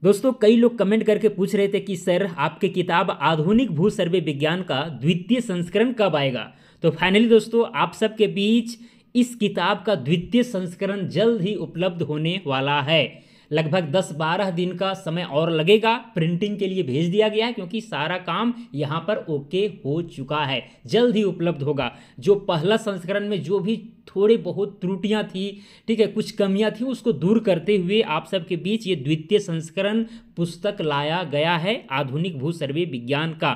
दोस्तों कई लोग कमेंट करके पूछ रहे थे कि सर आपकी किताब आधुनिक भू सर्वे विज्ञान का द्वितीय संस्करण कब आएगा। तो फाइनली दोस्तों आप सबके बीच इस किताब का द्वितीय संस्करण जल्द ही उपलब्ध होने वाला है। लगभग 10-12 दिन का समय और लगेगा, प्रिंटिंग के लिए भेज दिया गया है क्योंकि सारा काम यहाँ पर ओके हो चुका है, जल्द ही उपलब्ध होगा। जो पहला संस्करण में जो भी थोड़े बहुत त्रुटियां थी, ठीक है, कुछ कमियां थी, उसको दूर करते हुए आप सबके बीच ये द्वितीय संस्करण पुस्तक लाया गया है आधुनिक भू सर्वे विज्ञान का।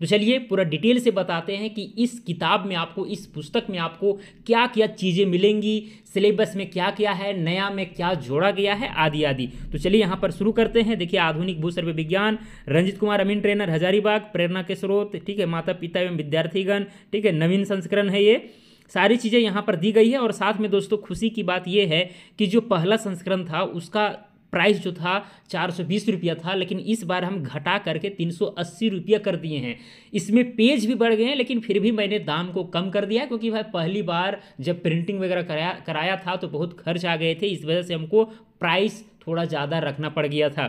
तो चलिए पूरा डिटेल से बताते हैं कि इस किताब में आपको, इस पुस्तक में आपको क्या क्या चीज़ें मिलेंगी, सिलेबस में क्या क्या है, नया में क्या जोड़ा गया है, आदि आदि। तो चलिए यहाँ पर शुरू करते हैं। देखिए आधुनिक भू सर्वे विज्ञान, रंजित कुमार अमीन ट्रेनर हजारीबाग, प्रेरणा के स्रोत, ठीक है, माता पिता एवं विद्यार्थीगण, ठीक है, नवीन संस्करण है ये। सारी चीज़ें यहाँ पर दी गई है। और साथ में दोस्तों खुशी की बात यह है कि जो पहला संस्करण था उसका प्राइस जो था 420 रुपया था, लेकिन इस बार हम घटा करके 380 रुपया कर दिए हैं। इसमें पेज भी बढ़ गए हैं, लेकिन फिर भी मैंने दाम को कम कर दिया क्योंकि भाई पहली बार जब प्रिंटिंग वगैरह कराया था तो बहुत खर्च आ गए थे, इस वजह से हमको प्राइस थोड़ा ज़्यादा रखना पड़ गया था।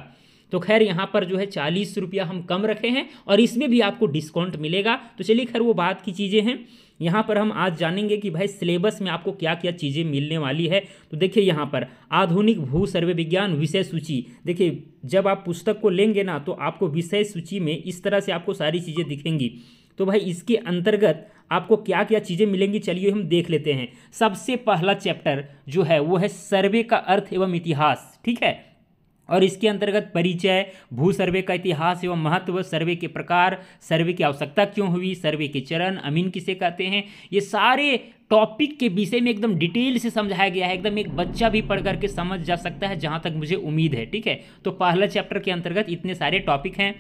तो खैर यहाँ पर जो है 40 रुपया हम कम रखे हैं और इसमें भी आपको डिस्काउंट मिलेगा। तो चलिए खैर वो बात की चीज़ें हैं। यहाँ पर हम आज जानेंगे कि भाई सिलेबस में आपको क्या क्या चीज़ें मिलने वाली है। तो देखिए यहाँ पर आधुनिक भू सर्वे विज्ञान विषय सूची, देखिए जब आप पुस्तक को लेंगे ना तो आपको विषय सूची में इस तरह से आपको सारी चीज़ें दिखेंगी। तो भाई इसके अंतर्गत आपको क्या क्या चीज़ें मिलेंगी चलिए हम देख लेते हैं। सबसे पहला चैप्टर जो है वो है सर्वे का अर्थ एवं इतिहास, ठीक है, और इसके अंतर्गत परिचय, भू सर्वे का इतिहास एवं महत्व, सर्वे के प्रकार, सर्वे की आवश्यकता क्यों हुई, सर्वे के चरण, अमीन किसे कहते हैं, ये सारे टॉपिक के विषय में एकदम डिटेल से समझाया गया है। एकदम एक बच्चा भी पढ़ करके समझ जा सकता है, जहाँ तक मुझे उम्मीद है, ठीक है। तो पहला चैप्टर के अंतर्गत इतने सारे टॉपिक हैं।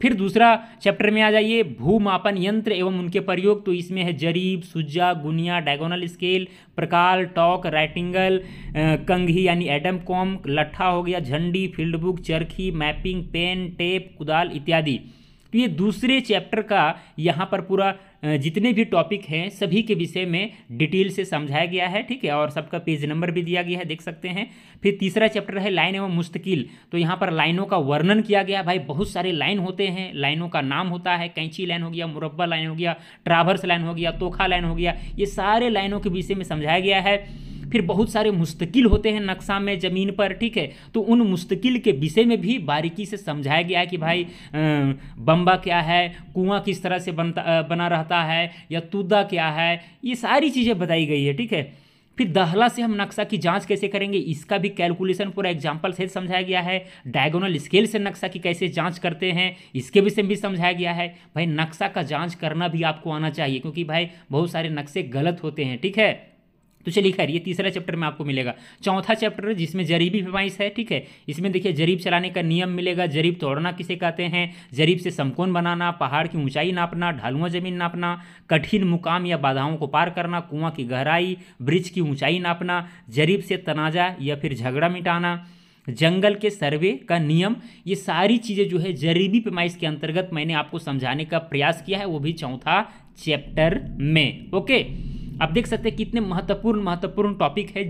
फिर दूसरा चैप्टर में आ जाइए, भूमापन यंत्र एवं उनके प्रयोग। तो इसमें है जरीब, सुज्जा, गुनिया, डायगोनल स्केल, प्रकाल, टॉक, राइटिंगल, कंघी यानी एडम कॉम, लट्ठा हो गया, झंडी, फील्ड बुक, चरखी, मैपिंग, पेन, टेप, कुदाल इत्यादि। तो ये दूसरे चैप्टर का यहाँ पर पूरा जितने भी टॉपिक हैं सभी के विषय में डिटेल से समझाया गया है, ठीक है, और सबका पेज नंबर भी दिया गया है, देख सकते हैं। फिर तीसरा चैप्टर है लाइन एवं मुस्तकिल। तो यहाँ पर लाइनों का वर्णन किया गया। भाई बहुत सारे लाइन होते हैं, लाइनों का नाम होता है, कैंची लाइन हो गया, मुरब्बा लाइन हो गया, ट्रावर्स लाइन हो गया, तोखा लाइन हो गया, ये सारे लाइनों के विषय में समझाया गया है। फिर बहुत सारे मुस्तकिल होते हैं नक्शा में ज़मीन पर, ठीक है, तो उन मुस्तकिल के विषय में भी बारीकी से समझाया गया है कि भाई बम्बा क्या है, कुआं किस तरह से बना रहता है, या तुदा क्या है, ये सारी चीज़ें बताई गई है, ठीक है। फिर दहला से हम नक्शा की जांच कैसे करेंगे, इसका भी कैलकुलेशन पूरा एग्जाम्पल से समझाया गया है। डायगोनल स्केल से नक्शा की कैसे जांच करते हैं, इसके विषय में भी समझाया गया है। भाई नक्शा का जांच करना भी आपको आना चाहिए क्योंकि भाई बहुत सारे नक्शे गलत होते हैं, ठीक है। तो चलिए खैर ये तीसरा चैप्टर में आपको मिलेगा। चौथा चैप्टर जिसमें जरीबी पैमाइश है, ठीक है, इसमें देखिए जरीब चलाने का नियम मिलेगा, जरीब तोड़ना किसे कहते हैं, जरीब से समकोण बनाना, पहाड़ की ऊंचाई नापना, ढालुआ जमीन नापना, कठिन मुकाम या बाधाओं को पार करना, कुआं की गहराई, ब्रिज की ऊंचाई नापना, जरीब से तनाजा या फिर झगड़ा मिटाना, जंगल के सर्वे का नियम, ये सारी चीज़ें जो है जरीबी पैमाइश के अंतर्गत मैंने आपको समझाने का प्रयास किया है, वो भी चौथा चैप्टर में। ओके, आप देख सकते हैं कितने महत्वपूर्ण टॉपिक है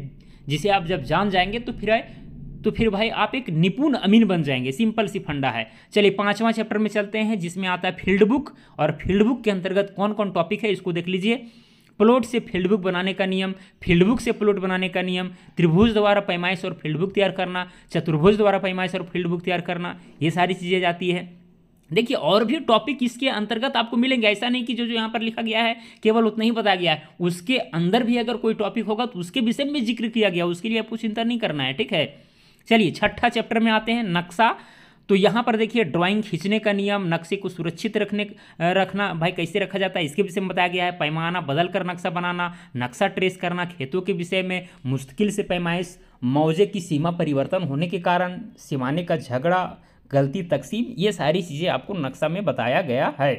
जिसे आप जब जान जाएंगे तो फिर भाई आप एक निपुण अमीन बन जाएंगे। सिंपल सी फंडा है। चलिए पांचवा चैप्टर में चलते हैं जिसमें आता है फील्ड बुक, और फील्ड बुक के अंतर्गत कौन कौन टॉपिक है इसको देख लीजिए। प्लॉट से फील्ड बुक बनाने का नियम, फील्ड बुक से प्लॉट बनाने का नियम, त्रिभुज द्वारा पैमाइश और फील्ड बुक तैयार करना, चतुर्भुज द्वारा पैमाइश और फील्ड बुक तैयार करना, ये सारी चीज़ें जाती है। देखिए और भी टॉपिक इसके अंतर्गत आपको मिलेंगे, ऐसा नहीं कि जो यहाँ पर लिखा गया है केवल उतना ही बताया गया है, उसके अंदर भी अगर कोई टॉपिक होगा तो उसके विषय में जिक्र किया गया, उसके लिए आपको चिंता नहीं करना है, ठीक है। चलिए छठा चैप्टर में आते हैं, नक्शा। तो यहाँ पर देखिए ड्राइंग खींचने का नियम, नक्शे को सुरक्षित रखना भाई कैसे रखा जाता है इसके विषय में बताया गया है। पैमाना बदल कर नक्शा बनाना, नक्शा ट्रेस करना, खेतों के विषय में, मुश्किल से पैमाइश, मौजे की सीमा परिवर्तन होने के कारण, सीमाने का झगड़ा, गलती तकसीम, ये सारी चीज़ें आपको नक्शा में बताया गया है,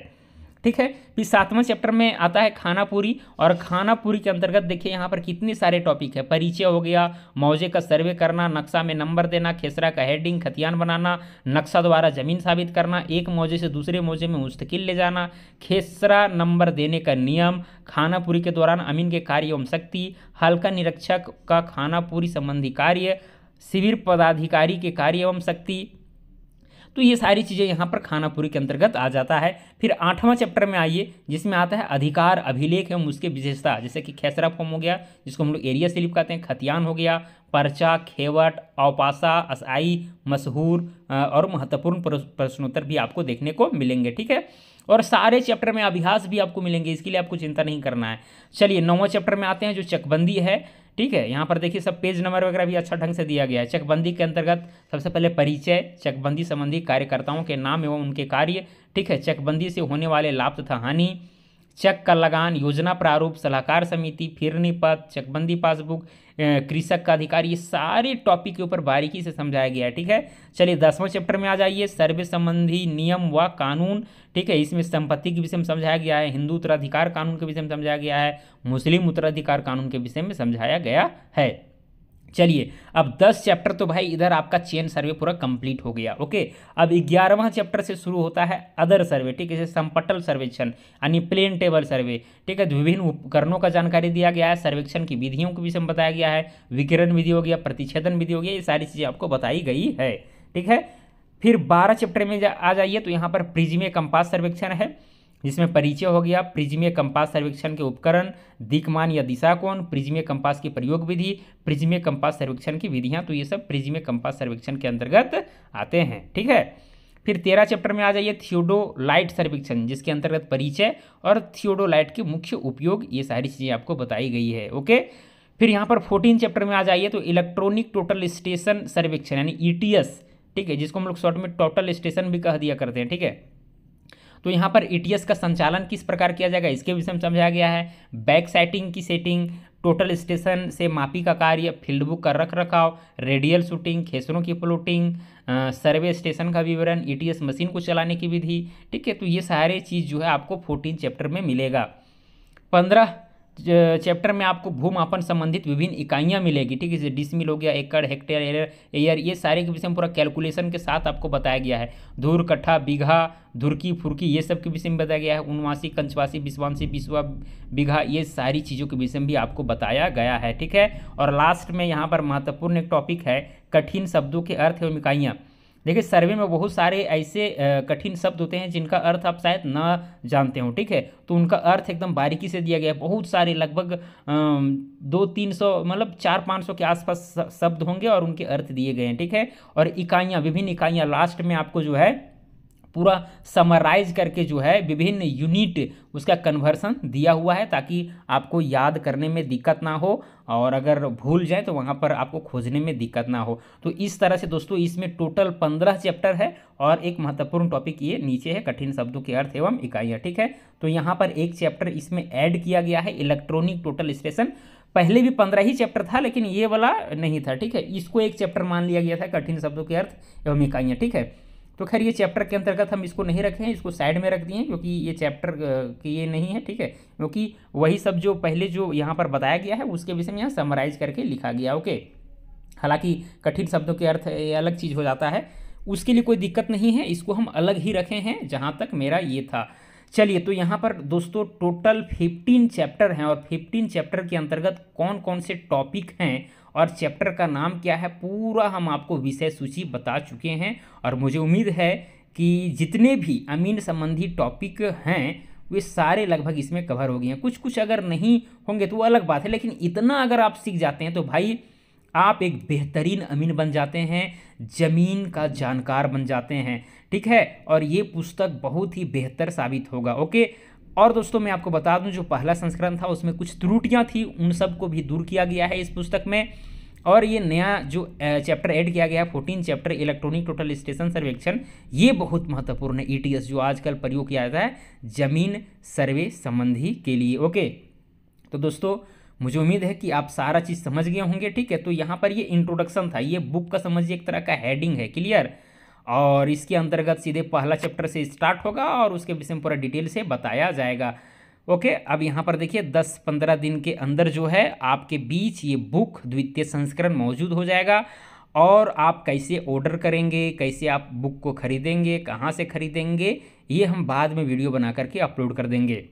ठीक है। फिर सातवां चैप्टर में आता है खाना पूरी, और खाना पूरी के अंतर्गत देखिए यहाँ पर कितने सारे टॉपिक है। परिचय हो गया, मौजे का सर्वे करना, नक्शा में नंबर देना, खेसरा का हेडिंग, खतियान बनाना, नक्शा द्वारा जमीन साबित करना, एक मौजे से दूसरे मौजे में मुस्तकिल ले जाना, खेसरा नंबर देने का नियम, खाना पूरी के दौरान अमीन के कार्य एवं शक्ति, हल्का निरीक्षक का खाना पूरी संबंधी कार्य, शिविर पदाधिकारी के कार्य एवं शक्ति, तो ये सारी चीज़ें यहाँ पर खानापुरी के अंतर्गत आ जाता है। फिर 8वां चैप्टर में आइए, जिसमें आता है अधिकार, अभिलेख एवं उसके विशेषता, जैसे कि खेसरा फॉर्म हो गया, जिसको हम लोग एरिया स्लिप कहते हैं, खतियान हो गया, पर्चा, खेवट, अवपासा, असाई, मशहूर और महत्वपूर्ण प्रश्नोत्तर भी आपको देखने को मिलेंगे। ठीक है, और सारे चैप्टर में अभ्यास भी आपको मिलेंगे, इसके लिए आपको चिंता नहीं करना है। चलिए 9वां चैप्टर में आते हैं, जो चकबंदी है। ठीक है, यहाँ पर देखिए सब पेज नंबर वगैरह भी अच्छा ढंग से दिया गया है। चकबंदी के अंतर्गत सबसे पहले परिचय, चकबंदी संबंधी कार्यकर्ताओं के नाम एवं उनके कार्य। ठीक है, चकबंदी से होने वाले लाभ तथा हानि, चक का लगान, योजना प्रारूप, सलाहकार समिति, फिरनी पद, चकबंदी पासबुक, कृषक का अधिकार, ये सारे टॉपिक के ऊपर बारीकी से समझाया गया है। ठीक है, चलिए 10वां चैप्टर में आ जाइए, सर्वे संबंधी नियम व कानून। ठीक है, इसमें संपत्ति के विषय में समझाया गया है, हिंदू उत्तराधिकार कानून के विषय में समझाया गया है, मुस्लिम उत्तराधिकार कानून के विषय में समझाया गया है। चलिए अब 10 चैप्टर तो भाई इधर आपका चेन सर्वे पूरा कंप्लीट हो गया। ओके, अब 11वां चैप्टर से शुरू होता है अदर सर्वे। ठीक है, जैसे समपटल सर्वेक्षण यानी प्लेन टेबल सर्वे। ठीक है, विभिन्न उपकरणों का जानकारी दिया गया है, सर्वेक्षण की विधियों के विषय में बताया गया है, विकिरण विधि हो गया, प्रतिच्छेदन विधि हो गया, ये सारी चीज़ें आपको बताई गई है। ठीक है, फिर 12 चैप्टर में आ जाइए, तो यहाँ पर प्रिज्मीय कंपास सर्वेक्षण है, जिसमें परिचय हो गया, प्रिज्मीय कंपास सर्वेक्षण के उपकरण, दिक्मान या दिशा कोण, प्रिज्मीय कंपास की प्रयोग विधि, प्रिज्मीय कंपास सर्वेक्षण की विधियां, तो ये सब प्रिज्मीय कंपास सर्वेक्षण के अंतर्गत आते हैं। ठीक है, फिर 13 चैप्टर में आ जाइए, थियोडोलाइट सर्वेक्षण, जिसके अंतर्गत परिचय और थियोडोलाइट के मुख्य उपयोग, ये सारी चीज़ें आपको बताई गई है। ओके, फिर यहाँ पर 14 चैप्टर में आ जाइए, तो इलेक्ट्रॉनिक टोटल स्टेशन सर्वेक्षण यानी ETS। ठीक है, जिसको हम लोग शॉर्ट में टोटल स्टेशन भी कह दिया करते हैं। ठीक है, तो यहाँ पर ETS का संचालन किस प्रकार किया जाएगा, इसके विषय में समझाया गया है, बैक साइटिंग की सेटिंग, टोटल स्टेशन से मापी का कार्य, फील्ड बुक का रख रखाव, रेडियल शूटिंग, खेसरों की प्लॉटिंग, सर्वे स्टेशन का विवरण, ETS मशीन को चलाने की विधि। ठीक है, तो ये सारे चीज़ जो है आपको 14 चैप्टर में मिलेगा। 15 चैप्टर में आपको भूमापन संबंधित विभिन्न इकाइयाँ मिलेगी। ठीक है, जैसे डिसमिल हो गया, एकड़, हेक्टेयर, एयर, ये सारे के विषय में पूरा कैलकुलेशन के साथ आपको बताया गया है। धूर, कट्ठा, बीघा, धुरकी, फुरकी, ये सब के विषय में बताया गया है। उनवासी, कंचवासी, बिस्वांसी, बिस्वा, बीघा, ये सारी चीज़ों के विषय में भी आपको बताया गया है। ठीक है, और लास्ट में यहाँ पर महत्वपूर्ण एक टॉपिक है, कठिन शब्दों के अर्थ एवं इकाइयाँ। देखिए, सर्वे में बहुत सारे ऐसे कठिन शब्द होते हैं जिनका अर्थ आप शायद न जानते हो। ठीक है, तो उनका अर्थ एकदम बारीकी से दिया गया है। बहुत सारे, लगभग 200-300 मतलब 400-500 के आसपास शब्द होंगे और उनके अर्थ दिए गए हैं। ठीक है, और इकाइयाँ, विभिन्न इकाइयाँ लास्ट में आपको जो है पूरा समराइज करके जो है विभिन्न यूनिट उसका कन्वर्सन दिया हुआ है, ताकि आपको याद करने में दिक्कत ना हो और अगर भूल जाए तो वहाँ पर आपको खोजने में दिक्कत ना हो। तो इस तरह से दोस्तों इसमें टोटल 15 चैप्टर है और एक महत्वपूर्ण टॉपिक ये नीचे है, कठिन शब्दों के अर्थ एवं इकाइयाँ। ठीक है, तो यहाँ पर एक चैप्टर इसमें ऐड किया गया है, इलेक्ट्रॉनिक टोटल स्टेशन। पहले भी 15 ही चैप्टर था, लेकिन ये वाला नहीं था। ठीक है, इसको एक चैप्टर मान लिया गया था, कठिन शब्दों के अर्थ एवं इकाइयाँ। ठीक है, तो खैर ये चैप्टर के अंतर्गत हम इसको नहीं रखे हैं, इसको साइड में रख दिए हैं, क्योंकि ये चैप्टर की ये नहीं है। ठीक है, क्योंकि वही सब जो पहले जो यहाँ पर बताया गया है उसके विषय में यहाँ समराइज करके लिखा गया। ओके, हालांकि कठिन शब्दों के अर्थ ये अलग चीज़ हो जाता है, उसके लिए कोई दिक्कत नहीं है, इसको हम अलग ही रखे हैं जहाँ तक मेरा ये था। चलिए, तो यहाँ पर दोस्तों टोटल 15 चैप्टर हैं और 15 चैप्टर के अंतर्गत कौन कौन से टॉपिक हैं और चैप्टर का नाम क्या है, पूरा हम आपको विषय सूची बता चुके हैं। और मुझे उम्मीद है कि जितने भी अमीन संबंधी टॉपिक हैं वे सारे लगभग इसमें कवर हो गए हैं। कुछ कुछ अगर नहीं होंगे तो वो अलग बात है, लेकिन इतना अगर आप सीख जाते हैं तो भाई आप एक बेहतरीन अमीन बन जाते हैं, ज़मीन का जानकार बन जाते हैं। ठीक है, और ये पुस्तक बहुत ही बेहतर साबित होगा। ओके, और दोस्तों मैं आपको बता दूं जो पहला संस्करण था उसमें कुछ त्रुटियां थी, उन सब को भी दूर किया गया है इस पुस्तक में। और ये नया जो चैप्टर ऐड किया गया है 14 चैप्टर इलेक्ट्रॉनिक टोटल स्टेशन सर्वेक्षण, ये बहुत महत्वपूर्ण है। ETS जो आजकल प्रयोग किया जाता है जमीन सर्वे संबंधी के लिए। ओके, तो दोस्तों मुझे उम्मीद है कि आप सारा चीज़ समझ गए होंगे। ठीक है, तो यहाँ पर ये इंट्रोडक्शन था, ये बुक का समझिए एक तरह का हेडिंग है, क्लियर। और इसके अंतर्गत सीधे पहला चैप्टर से स्टार्ट होगा और उसके विषय में पूरा डिटेल से बताया जाएगा। ओके, अब यहाँ पर देखिए 10-15 दिन के अंदर जो है आपके बीच ये बुक द्वितीय संस्करण मौजूद हो जाएगा। और आप कैसे ऑर्डर करेंगे, कैसे आप बुक को खरीदेंगे, कहाँ से खरीदेंगे, ये हम बाद में वीडियो बना करके अपलोड कर देंगे।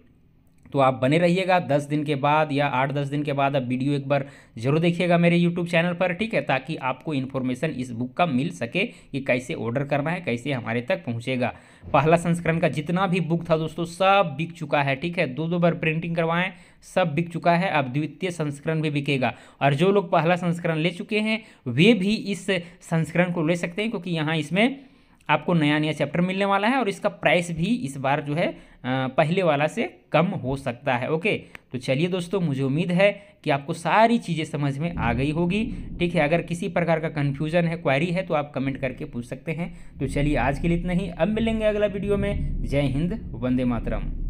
तो आप बने रहिएगा। 10 दिन के बाद या 8-10 दिन के बाद आप वीडियो एक बार जरूर देखिएगा मेरे यूट्यूब चैनल पर, ठीक है, ताकि आपको इन्फॉर्मेशन इस बुक का मिल सके कि कैसे ऑर्डर करना है, कैसे हमारे तक पहुंचेगा। पहला संस्करण का जितना भी बुक था दोस्तों सब बिक चुका है, ठीक है, 2-2 बार प्रिंटिंग करवाएं, सब बिक चुका है। अब द्वितीय संस्करण भी बिकेगा, और जो लोग पहला संस्करण ले चुके हैं वे भी इस संस्करण को ले सकते हैं, क्योंकि यहाँ इसमें आपको नया नया चैप्टर मिलने वाला है और इसका प्राइस भी इस बार जो है पहले वाला से कम हो सकता है। ओके, तो चलिए दोस्तों, मुझे उम्मीद है कि आपको सारी चीज़ें समझ में आ गई होगी, ठीक है। अगर किसी प्रकार का कन्फ्यूज़न है, क्वेरी है, तो आप कमेंट करके पूछ सकते हैं। तो चलिए आज के लिए इतना ही, अब मिलेंगे अगला वीडियो में। जय हिंद, वंदे मातरम।